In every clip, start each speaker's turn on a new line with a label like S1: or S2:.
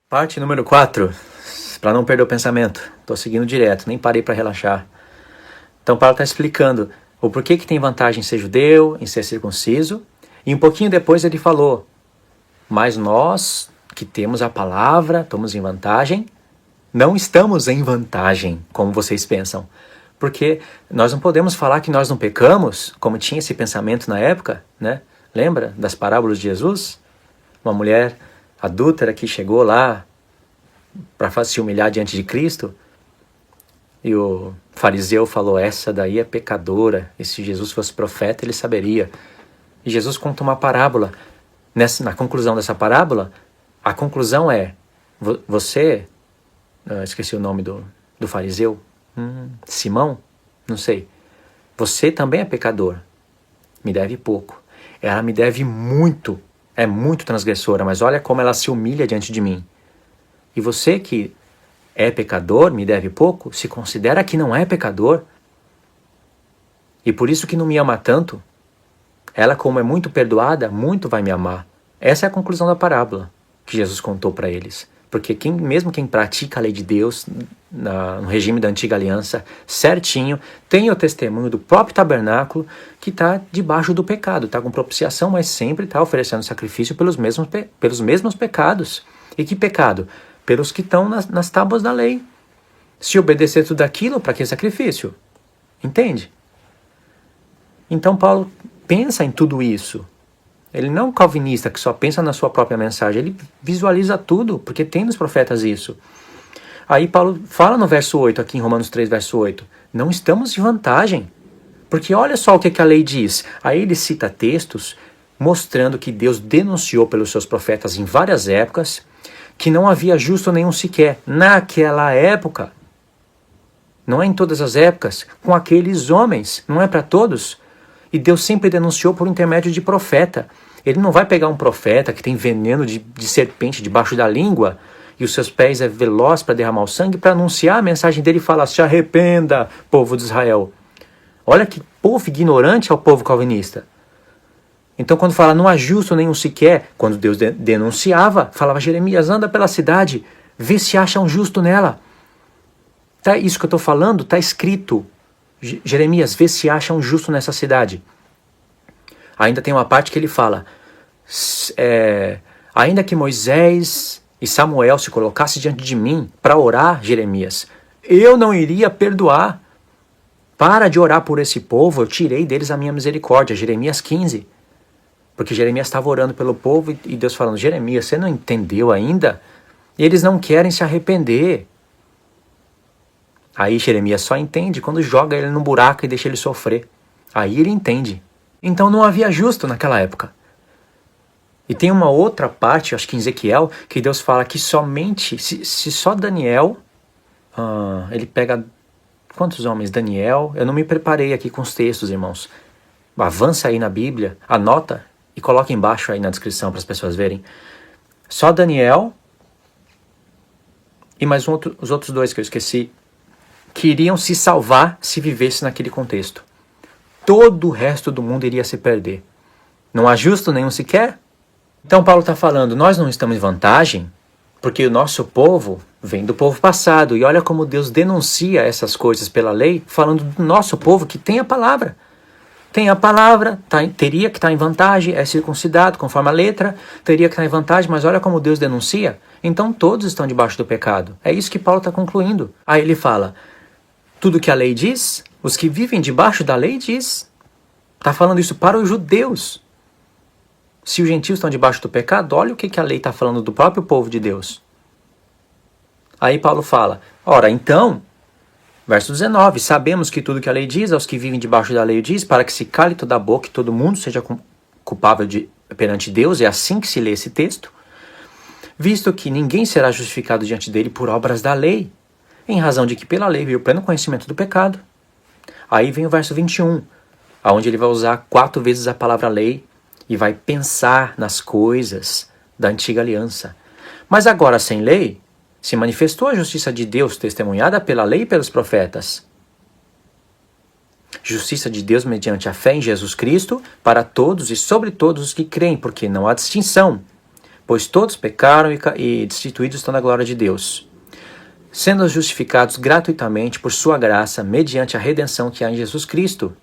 S1: Parte número 4, para não perder o pensamento. Estou seguindo direto, nem parei para relaxar. Então Paulo está explicando o porquê que tem vantagem em ser judeu, em ser circunciso. E um pouquinho depois ele falou, mas nós que temos a palavra, estamos em vantagem, não estamos em vantagem, como vocês pensam. Porque nós não podemos falar que nós não pecamos, como tinha esse pensamento na época, né? Lembra das parábolas de Jesus? Uma mulher adúltera que chegou lá para se humilhar diante de Cristo, e o fariseu falou, essa daí é pecadora, e se Jesus fosse profeta ele saberia. E Jesus conta uma parábola. Na conclusão dessa parábola, a conclusão é, você, esqueci o nome do fariseu, Simão, não sei, você também é pecador, me deve pouco. Ela me deve muito, é muito transgressora, mas olha como ela se humilha diante de mim. E você que é pecador, me deve pouco, se considera que não é pecador, e por isso que não me ama tanto, ela como é muito perdoada, muito vai me amar. Essa é a conclusão da parábola que Jesus contou para eles. Porque mesmo quem pratica a lei de Deus no regime da antiga aliança, certinho, tem o testemunho do próprio tabernáculo que está debaixo do pecado, está com propiciação, mas sempre está oferecendo sacrifício pelos mesmos pecados. E que pecado? Pelos que estão nas tábuas da lei. Se obedecer tudo aquilo, para que sacrifício? Entende? Então Paulo pensa em tudo isso. Ele não é um calvinista que só pensa na sua própria mensagem, ele visualiza tudo, porque tem nos profetas isso. Aí Paulo fala no verso 8, aqui em Romanos 3, verso 8, não estamos de vantagem, porque olha só o que a lei diz. Aí ele cita textos mostrando que Deus denunciou pelos seus profetas em várias épocas que não havia justo nenhum sequer naquela época. Não é em todas as épocas, com aqueles homens, não é para todos. E Deus sempre denunciou por intermédio de profeta. Ele não vai pegar um profeta que tem veneno de serpente debaixo da língua e os seus pés é veloz para derramar o sangue, para anunciar a mensagem dele e falar, se arrependa, povo de Israel. Olha que povo ignorante é o povo calvinista. Então quando fala não há justo nenhum sequer, quando Deus denunciava, falava, Jeremias, anda pela cidade, vê se acha um justo nela. Tá, isso que eu estou falando está escrito. Jeremias, vê se acha um justo nessa cidade. Ainda tem uma parte que ele fala, ainda que Moisés e Samuel se colocassem diante de mim para orar, Jeremias, eu não iria perdoar. Para de orar por esse povo, eu tirei deles a minha misericórdia. Jeremias 15. Porque Jeremias estava orando pelo povo e Deus falando, Jeremias, você não entendeu ainda? E eles não querem se arrepender. Aí Jeremias só entende quando joga ele no buraco e deixa ele sofrer. Aí ele entende. Então não havia justo naquela época. E tem uma outra parte, acho que em Ezequiel, que Deus fala que somente, se só Daniel, ele pega, quantos homens? Daniel, eu não me preparei aqui com os textos, irmãos. Avança aí na Bíblia, anota e coloca embaixo aí na descrição para as pessoas verem. Só Daniel e mais os outros dois que eu esqueci, que iriam se salvar se vivesse naquele contexto. Todo o resto do mundo iria se perder. Não há justo nenhum sequer? Então Paulo está falando, nós não estamos em vantagem, porque o nosso povo vem do povo passado, e olha como Deus denuncia essas coisas pela lei, falando do nosso povo que tem a palavra. Tem a palavra, teria que estar em vantagem, é circuncidado conforme a letra, teria que estar em vantagem, mas olha como Deus denuncia. Então todos estão debaixo do pecado. É isso que Paulo está concluindo. Aí ele fala, tudo que a lei diz, os que vivem debaixo da lei diz. Está falando isso para os judeus. Se os gentios estão debaixo do pecado, olha o que a lei está falando do próprio povo de Deus. Aí Paulo fala, ora então, verso 19, sabemos que tudo que a lei diz, aos que vivem debaixo da lei diz, para que se cale toda a boca e todo mundo seja culpável perante Deus, é assim que se lê esse texto, visto que ninguém será justificado diante dele por obras da lei, em razão de que pela lei veio o pleno conhecimento do pecado. Aí vem o verso 21, onde ele vai usar 4 vezes a palavra lei e vai pensar nas coisas da antiga aliança. Mas agora, sem lei, se manifestou a justiça de Deus testemunhada pela lei e pelos profetas. Justiça de Deus mediante a fé em Jesus Cristo para todos e sobre todos os que creem, porque não há distinção. pois todos pecaram e destituídos estão da glória de Deus, sendo justificados gratuitamente por sua graça, mediante a redenção que há em Jesus Cristo,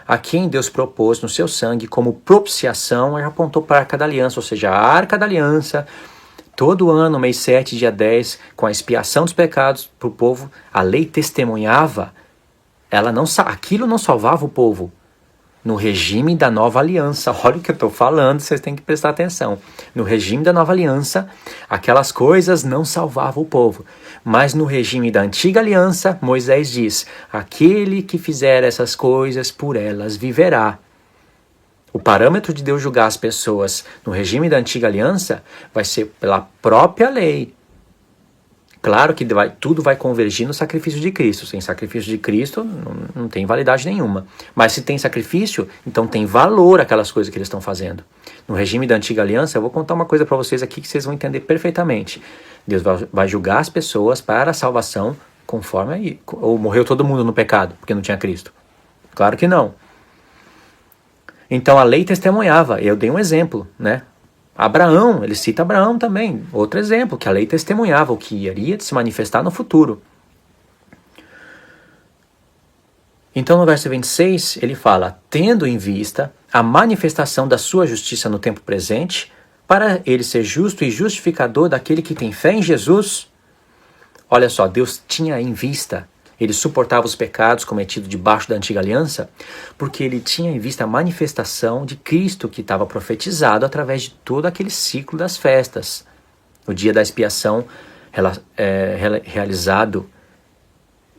S1: a quem Deus propôs no seu sangue como propiciação, e apontou para a Arca da Aliança, ou seja, a Arca da Aliança, todo ano, mês 7, dia 10, com a expiação dos pecados para o povo, a lei testemunhava, aquilo não salvava o povo. No regime da nova aliança, olha o que eu estou falando, vocês têm que prestar atenção. No regime da nova aliança, aquelas coisas não salvavam o povo. Mas no regime da antiga aliança, Moisés diz, aquele que fizer essas coisas, por elas viverá. O parâmetro de Deus julgar as pessoas no regime da antiga aliança vai ser pela própria lei. Claro que tudo vai convergir no sacrifício de Cristo. Sem sacrifício de Cristo, não tem validade nenhuma. Mas se tem sacrifício, então tem valor aquelas coisas que eles estão fazendo. No regime da antiga aliança, eu vou contar uma coisa para vocês aqui que vocês vão entender perfeitamente. Deus vai julgar as pessoas para a salvação conforme... Ou morreu todo mundo no pecado, porque não tinha Cristo? Claro que não. Então a lei testemunhava. Eu dei um exemplo, né? Abraão, ele cita Abraão também, outro exemplo, que a lei testemunhava o que iria se manifestar no futuro. Então no verso 26, ele fala, tendo em vista a manifestação da sua justiça no tempo presente, para ele ser justo e justificador daquele que tem fé em Jesus. Olha só, Deus tinha em vista, ele suportava os pecados cometidos debaixo da antiga aliança, porque ele tinha em vista a manifestação de Cristo que estava profetizado através de todo aquele ciclo das festas. O dia da expiação realizado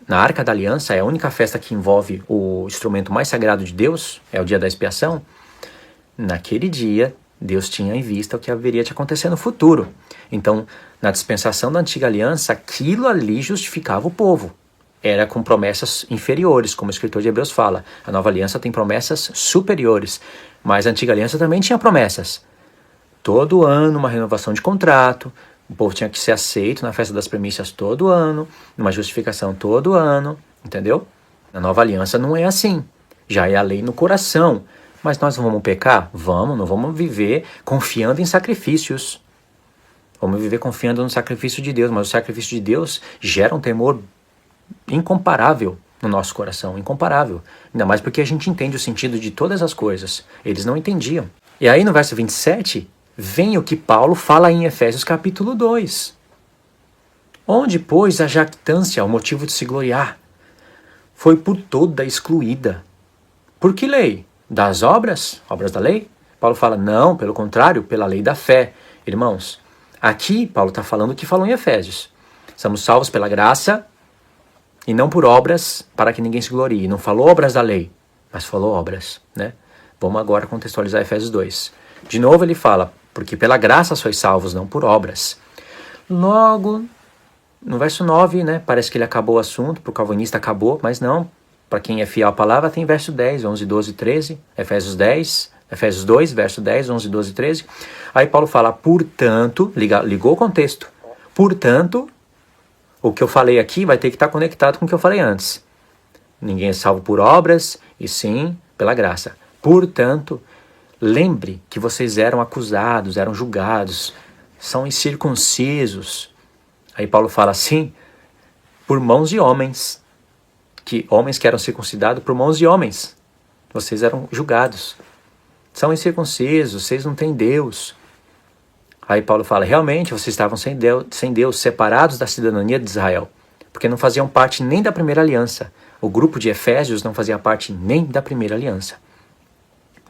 S1: na Arca da Aliança é a única festa que envolve o instrumento mais sagrado de Deus, é o dia da expiação. Naquele dia, Deus tinha em vista o que haveria de acontecer no futuro. Então, na dispensação da antiga aliança, aquilo ali justificava o povo. Era com promessas inferiores, como o escritor de Hebreus fala. A nova aliança tem promessas superiores, mas a antiga aliança também tinha promessas. Todo ano, uma renovação de contrato, o povo tinha que ser aceito na festa das primícias todo ano, uma justificação todo ano, entendeu? Na nova aliança não é assim, já é a lei no coração. Mas nós vamos pecar? Vamos, não vamos viver confiando em sacrifícios. Vamos viver confiando no sacrifício de Deus, mas o sacrifício de Deus gera um temor incomparável no nosso coração, incomparável. Ainda mais porque a gente entende o sentido de todas as coisas. Eles não entendiam. E aí no verso 27, vem o que Paulo fala em Efésios capítulo 2. Onde, pois, a jactância, o motivo de se gloriar, foi por toda excluída. Por que lei? Das obras? Obras da lei? Paulo fala, não, pelo contrário, pela lei da fé. Irmãos, aqui Paulo está falando o que falou em Efésios. Somos salvos pela graça e não por obras, para que ninguém se glorie. Não falou obras da lei, mas falou obras, né? Vamos agora contextualizar Efésios 2. De novo ele fala, porque pela graça sois salvos, não por obras. Logo, no verso 9, né, parece que ele acabou o assunto, para o calvinista acabou, mas não. Para quem é fiel à palavra, tem verso 10, 11, 12 e 13. Efésios 2, verso 10, 11, 12 e 13. Aí Paulo fala, portanto, ligou o contexto. Portanto, o que eu falei aqui vai ter que estar conectado com o que eu falei antes. Ninguém é salvo por obras, e sim pela graça. Portanto, lembre que vocês eram acusados, eram julgados, são incircuncisos. Aí Paulo fala assim, por mãos de homens, homens que eram circuncidados por mãos de homens. Vocês eram julgados. São incircuncisos, vocês não têm Deus. Aí Paulo fala, realmente vocês estavam sem Deus, separados da cidadania de Israel, porque não faziam parte nem da primeira aliança. O grupo de Efésios não fazia parte nem da primeira aliança.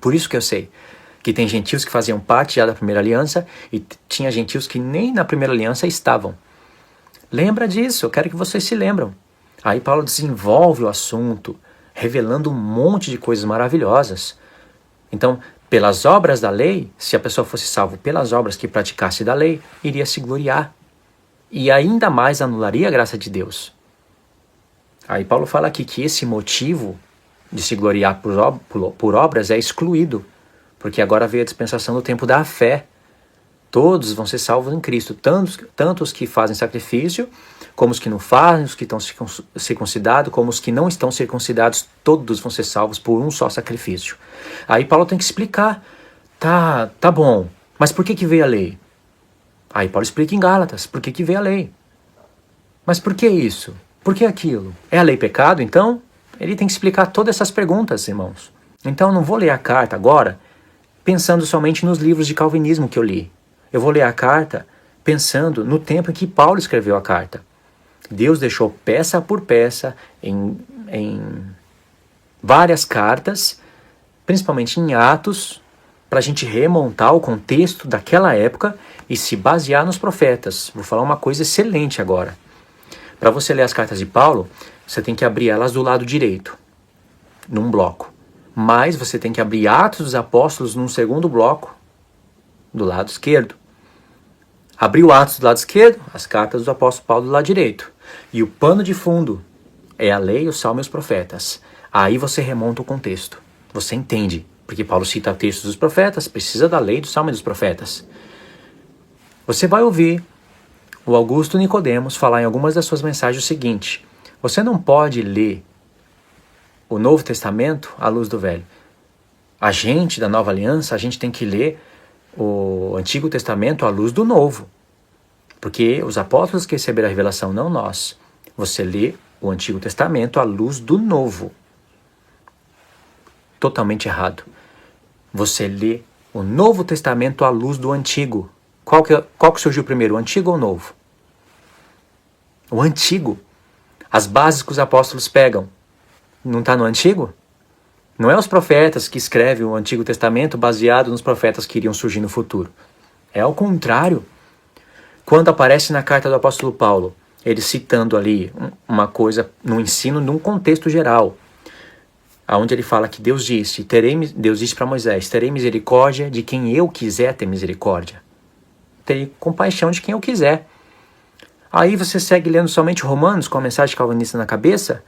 S1: Por isso que eu sei que tem gentios que faziam parte já da primeira aliança e tinha gentios que nem na primeira aliança estavam. Lembra disso, eu quero que vocês se lembram. Aí Paulo desenvolve o assunto, revelando um monte de coisas maravilhosas. Então, pelas obras da lei, se a pessoa fosse salva pelas obras que praticasse da lei, iria se gloriar. E ainda mais anularia a graça de Deus. Aí Paulo fala aqui que esse motivo de se gloriar por obras é excluído, porque agora veio a dispensação do tempo da fé. Todos vão ser salvos em Cristo, tanto os que fazem sacrifício, como os que não fazem, os que estão circuncidados, como os que não estão circuncidados, todos vão ser salvos por um só sacrifício. Aí Paulo tem que explicar, tá bom, mas por que veio a lei? Aí Paulo explica em Gálatas por que veio a lei. Mas por que isso? Por que aquilo? É a lei pecado, então? Ele tem que explicar todas essas perguntas, irmãos. Então eu não vou ler a carta agora pensando somente nos livros de calvinismo que eu li. Eu vou ler a carta pensando no tempo em que Paulo escreveu a carta. Deus deixou peça por peça em várias cartas, principalmente em Atos, para a gente remontar o contexto daquela época e se basear nos profetas. Vou falar uma coisa excelente agora. Para você ler as cartas de Paulo, você tem que abrir elas do lado direito, num bloco. Mas você tem que abrir Atos dos Apóstolos num segundo bloco, do lado esquerdo. Abriu Atos do lado esquerdo, as cartas do apóstolo Paulo do lado direito. E o pano de fundo é a lei, o salmo e os profetas. Aí você remonta o contexto. Você entende, porque Paulo cita textos dos profetas, precisa da lei, do salmo e dos profetas. Você vai ouvir o Augusto Nicodemos falar em algumas das suas mensagens o seguinte: você não pode ler o Novo Testamento à luz do Velho. A gente da Nova Aliança, a gente tem que ler o Antigo Testamento à luz do Novo. Porque os apóstolos que receberam a revelação, não nós. Você lê o Antigo Testamento à luz do Novo. Totalmente errado. Você lê o Novo Testamento à luz do Antigo. Qual que surgiu primeiro, o Antigo ou o Novo? O Antigo. As bases que os apóstolos pegam. Não está no Antigo? Não é os profetas que escrevem o Antigo Testamento baseado nos profetas que iriam surgir no futuro. É ao contrário. Quando aparece na carta do apóstolo Paulo, ele citando ali uma coisa no ensino num contexto geral, onde ele fala que Deus disse para Moisés: terei misericórdia de quem eu quiser ter misericórdia. Terei compaixão de quem eu quiser. Aí você segue lendo somente Romanos com a mensagem calvinista na cabeça,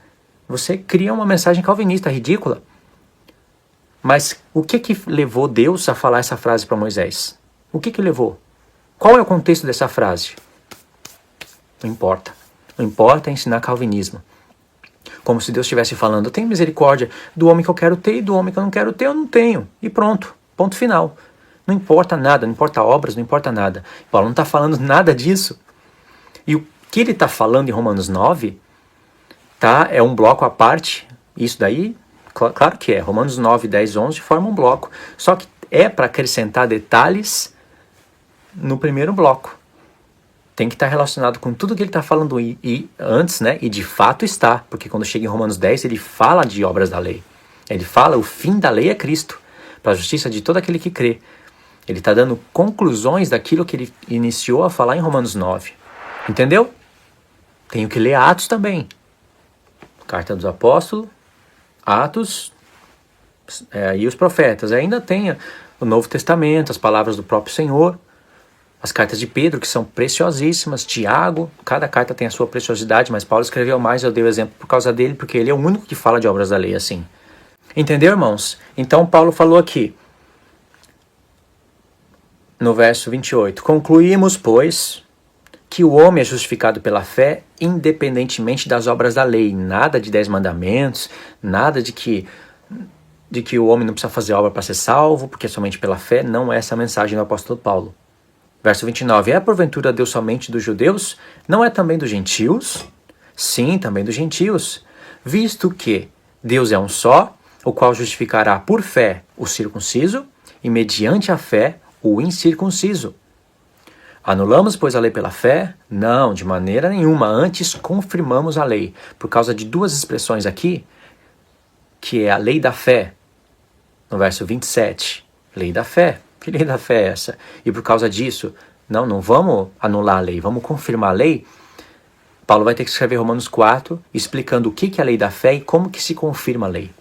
S1: você cria uma mensagem calvinista ridícula. Mas o que levou Deus a falar essa frase para Moisés? O que levou? Qual é o contexto dessa frase? Não importa. Não importa é ensinar calvinismo. Como se Deus estivesse falando: eu tenho misericórdia do homem que eu quero ter e do homem que eu não quero ter, eu não tenho. E pronto. Ponto final. Não importa nada, não importa obras, não importa nada. Paulo não está falando nada disso. E o que ele está falando em Romanos 9 é um bloco à parte. Isso daí, claro que é. Romanos 9, 10, 11 formam um bloco. Só que é para acrescentar detalhes no primeiro bloco. Tem que estar relacionado com tudo que ele está falando antes, né? E de fato está. Porque quando chega em Romanos 10, ele fala de obras da lei. Ele fala: o fim da lei é Cristo, para a justiça de todo aquele que crê. Ele está dando conclusões daquilo que ele iniciou a falar em Romanos 9. Entendeu? Tenho que ler Atos também. Carta dos Apóstolos, Atos e os profetas. Ainda tem o Novo Testamento, as palavras do próprio Senhor, as cartas de Pedro, que são preciosíssimas, Tiago, cada carta tem a sua preciosidade, mas Paulo escreveu mais, eu dei o exemplo por causa dele, porque ele é o único que fala de obras da lei assim. Entendeu, irmãos? Então Paulo falou aqui, no verso 28, concluímos, pois, que o homem é justificado pela fé independentemente das obras da lei. Nada de 10 mandamentos, nada de que o homem não precisa fazer obra para ser salvo, porque é somente pela fé. Não é essa a mensagem do apóstolo Paulo. Verso 29, é porventura Deus somente dos judeus? Não é também dos gentios? Sim, também dos gentios. Visto que Deus é um só, o qual justificará por fé o circunciso e mediante a fé o incircunciso. Anulamos, pois, a lei pela fé? Não, de maneira nenhuma. Antes, confirmamos a lei. Por causa de duas expressões aqui, que é a lei da fé, no verso 27. Lei da fé. Que lei da fé é essa? E por causa disso, não vamos anular a lei, vamos confirmar a lei. Paulo vai ter que escrever Romanos 4, explicando o que é a lei da fé e como que se confirma a lei.